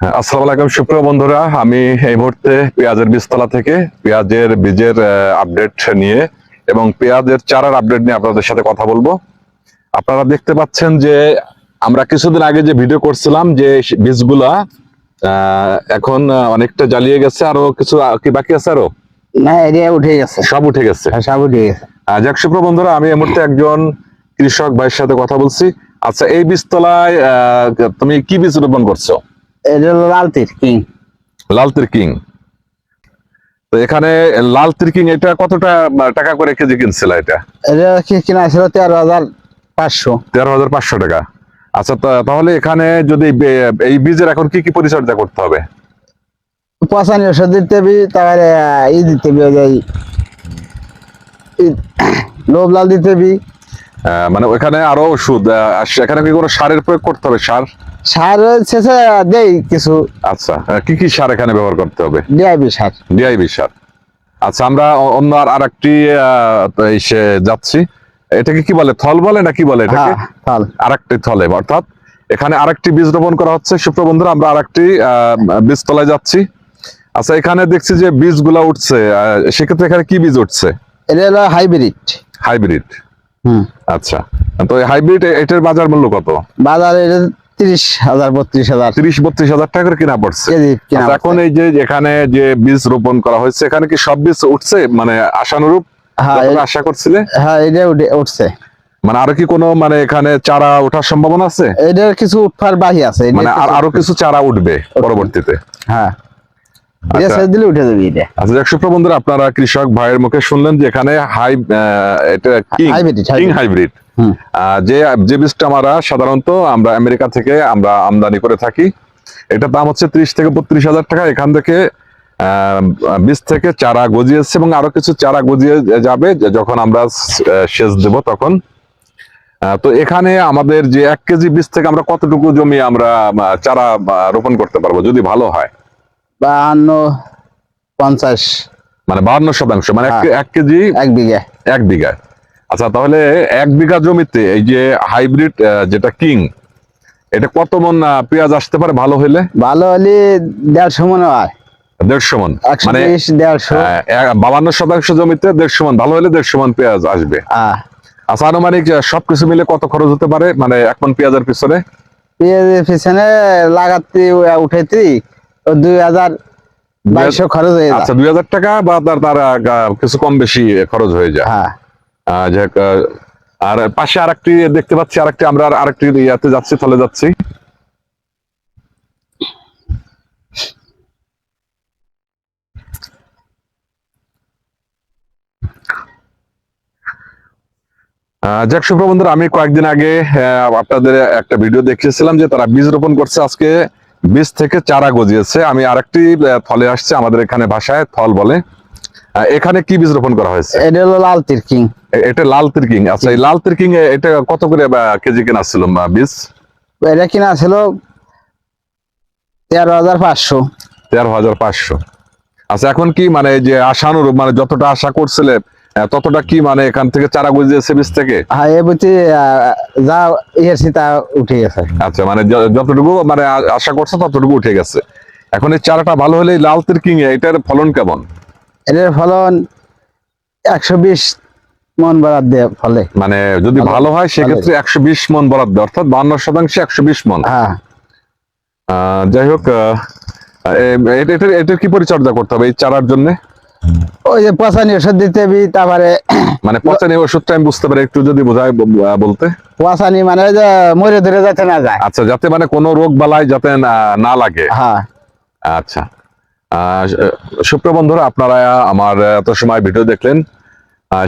আসসালামু আলাইকুম সুপ্রিয় বন্ধুরা, আমি এই মুহূর্তে পেঁয়াজের বীজতলা থেকে পেঁয়াজের বীজের আপডেট নিয়ে এবং পেঁয়াজের চারার আপডেট নিয়ে আপনাদের সাথে কথা বলবো। আপনারা দেখতে পাচ্ছেন যে আমরা কিছুদিন আগে যে ভিডিও করছিলাম যে বীজগুলা এখন অনেকটা জ্বালিয়ে গেছে, আরো কিছু কি বাকি আছে? আরো না, এরিয়া উঠে গেছে, সব উঠে গেছে। সব উঠে গেছে। যাক সুপ্রিয় বন্ধুরা, আমি এই মুহূর্তে একজন কৃষক ভাইয়ের সাথে কথা বলছি। আচ্ছা, এই বীজতলায় তুমি কি বীজ রোপণ করছো? এটা হলো লাল তিরকিং। লাল তিরকিং। তো এখানে লাল তিরকিং এটা কতটা টাকা করে কেজি কিনছিল? এটা কিনা ছিল 13,500। 13,500 টাকা। আচ্ছা, তাহলে এখানে যদি এই বীজের এখন কি কি পরিচর্যা করতে হবে? পচানি ওষুধ দিতে হবে, তারপরে দিতে হবে, লোভ লাল দিতে হবে। মানে ওখানে আরো ওষুধ, সেখানে কি কোনো সারের প্রয়োগ করতে হবে? সার শেষে দেই কিছু। আচ্ছা, কি কি সার এখানে ব্যবহার করতে হবে? ডিআইবি সার। ডিআইবি সার। আচ্ছা, আমরা অন্য আর একটি যাচ্ছি। এটাকে কি বলে, থল বলে না কি বলে এটাকে? আরেকটি থলে, অর্থাৎ এখানে আরেকটি বীজ রোপণ করা হচ্ছে। সুপ্রিয় বন্ধুরা, আমরা আরেকটি বীজ তলায় যাচ্ছি। আচ্ছা, এখানে দেখছি যে বীজগুলা উঠছে, সেক্ষেত্রে এখানে কি বীজ উঠছে? এটা হলো হাইব্রিড। হাইব্রিড। আচ্ছা, তো এই হাইব্রিড এটার বাজার মূল্য কত? বাজারে 30,000 32,000। 30-32 হাজার টাকা করে কিনা পড়ছে। এখন এই যে এখানে যে বীজ রোপণ করা হয়েছে, এখানে কি সব বীজ উঠছে, মানে আশানুরূপ আশা করছিলে? হ্যাঁ, এটা উঠছে। মানে আরো কি কোনো মানে এখানে চারা ওঠার সম্ভাবনা আছে? এটার কিছু উঠবার বাকি আছে, মানে আরো কিছু চারা উঠবে পরবর্তীতে। হ্যাঁ, আচ্ছা, দিলে উঠে যাবে এটা। আচ্ছা, সুপ্রিয় বন্ধুরা, আপনারা কৃষক ভাইয়ের মুখে শুনলেন যে এখানে এটা কিং হাইব্রিড, যে বীজটা সাধারণত আমরা আমেরিকা থেকে আমরা আমদানি করে থাকি। এটার দাম হচ্ছে 30-32 হাজার টাকা। এখান থেকে বীজ থেকে চারা গজিয়েছে এবং আরো কিছু চারা গজিয়ে যাবে যখন আমরা সেচ দেব তখন। তো এখানে আমাদের যে 1 কেজি বীজ থেকে আমরা কতটুকু জমি আমরা চারা রোপণ করতে পারবো যদি ভালো হয়? 52-50, মানে 52%, মানে 1 কেজি 1 বিঘা। আচ্ছা, তাহলে 1 বিঘা জমিতে এই যে হাইব্রিড যেটা কিং, এটা কত মন পেঁয়াজ আসতে পারে ভালো হলে? ভালো হলে 150 মন হয়। 150 মন, মানে 150 জমিতে 150 মন, ভালো হলে 150 মন পেঁয়াজ আসবে। আচ্ছা, আনুমানিক সবকিছু মিলে কত খরচ হতে পারে, মানে 1 মন পেঁয়াজের পিছনে? পেঁয়াজের পিছনে লাগাতে উঠেছি 2,200 খরচ হয়ে যায়। আচ্ছা, 2,000 টাকা বা তার কিছু কম বেশি খরচ হয়ে যায়। আর পাশে আরেকটি দেখতে পাচ্ছি, আমরা আরেকটি ইয়াতে যাচ্ছি, থলে যাচ্ছি। যাক সুপ্রিয় বন্ধুরা, আমি কয়েকদিন আগে আপনাদের একটা ভিডিও দেখিয়েছিলাম যে তারা বীজ রোপণ করছে, আজকে বীজ থেকে চারা গজিয়েছে। আমি আরেকটি থলে আসছে, আমাদের এখানে ভাষায় থল বলে। এখানে কি বীজ রোপণ করা হয়েছে? এটা হলো লাল তিরকিং। এটা লাল তিরকিং। আচ্ছা, এই লাল তিরকিং এটা কত করে কেজি কেনা ছিল বীজ? এটা কিনা ছিল 13,500। 13,500। আচ্ছা, এখন কি মানে যে আশানুরূপ, মানে যতটা আশা করছিলে ততটা কি, মানে এখান থেকে চারা গজিয়েছে বীজ থেকে? হ্যাঁ, এ বুঝি যা ইয়েছি তা উঠে গেছে। আচ্ছা, মানে যতটুকু মানে আশা করছে ততটুকু উঠে গেছে। এখন এই চারাটা ভালো হলে লাল তিরকিং এটার ফলন কেমন? এটার ফলন 120 মন বরাদ্দ দেয় ফলে। মানে যদি ভালো হয় সেক্ষেত্রে 120 মন বরাদ্দ, অর্থাৎ 52% 120 মন। যাই হোক, এটার কি পরিচর্যা করতে হবে এই চারার জন্য? ওই যে পচানি ওষুধ দিতে হবে, তারপরে মানে পচানি ওষুধটা আমি বুঝতে পারি, একটু যদি বোঝায় বলতে। পচানি মানে যে মরে ধরে যাতে না যায়। আচ্ছা, যাতে মানে কোনো রোগ বালাই যাতে না লাগে। আচ্ছা, সুপ্রিয় বন্ধুরা, আপনারা আমার এত সময় ভিডিও দেখলেন,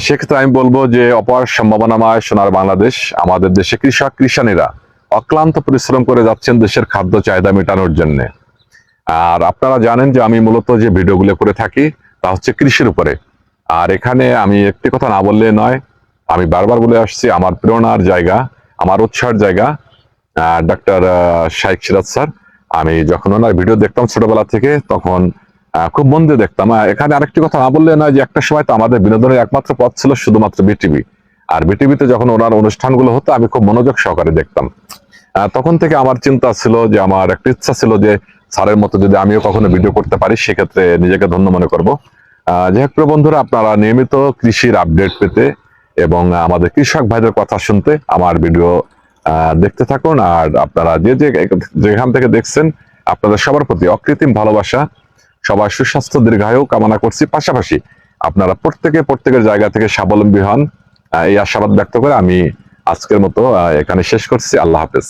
সেক্ষেত্রে আমি বলবো যে অপার সম্ভাবনাময় সোনার বাংলাদেশ, আমাদের দেশে কৃষক কৃষানীরা অক্লান্ত পরিশ্রম করে যাচ্ছেন দেশের খাদ্য চাহিদা মেটানোর জন্য। আর আপনারা জানেন যে আমি মূলত যে ভিডিওগুলো করে থাকি তা হচ্ছে কৃষির উপরে। আর এখানে আমি একটি কথা না বললে নয়, আমি বারবার বলে আসছি, আমার প্রেরণার জায়গা, আমার উৎসাহের জায়গা ডাক্তার শাইখ সিরাজ স্যার। আমি যখন ওনার ভিডিও দেখতাম ছোটবেলা থেকে, তখন খুব মন দিয়ে দেখতাম। এখানে আরেকটি কথা না বললে নয় যে একটা সময় তো আমাদের বিনোদনের একমাত্র পথ ছিল শুধুমাত্র বিটিভি। আর বিটিভিতে যখন ওনার অনুষ্ঠানগুলো হতো আমি খুব মনোযোগ সহকারে দেখতাম। তখন থেকে আমার চিন্তা ছিল যে, আমার একটা ইচ্ছা ছিল যে স্যারের মতো যদি আমিও কখনো ভিডিও করতে পারি সেক্ষেত্রে নিজেকে ধন্য মনে করবো। যাই হোক প্রিয় বন্ধুরা, আপনারা নিয়মিত কৃষির আপডেট পেতে এবং আমাদের কৃষক ভাইদের কথা শুনতে আমার ভিডিও দেখতে থাকুন। আর আপনারা যেখান থেকে দেখছেন আপনাদের সবার প্রতি অকৃত্রিম ভালোবাসা, সবার সুস্বাস্থ্য দীর্ঘায়ু কামনা করছি। পাশাপাশি আপনারা প্রত্যেকের জায়গা থেকে স্বাবলম্বী হন, এই আশাবাদ ব্যক্ত করে আমি আজকের মতো এখানে শেষ করছি। আল্লাহ হাফেজ।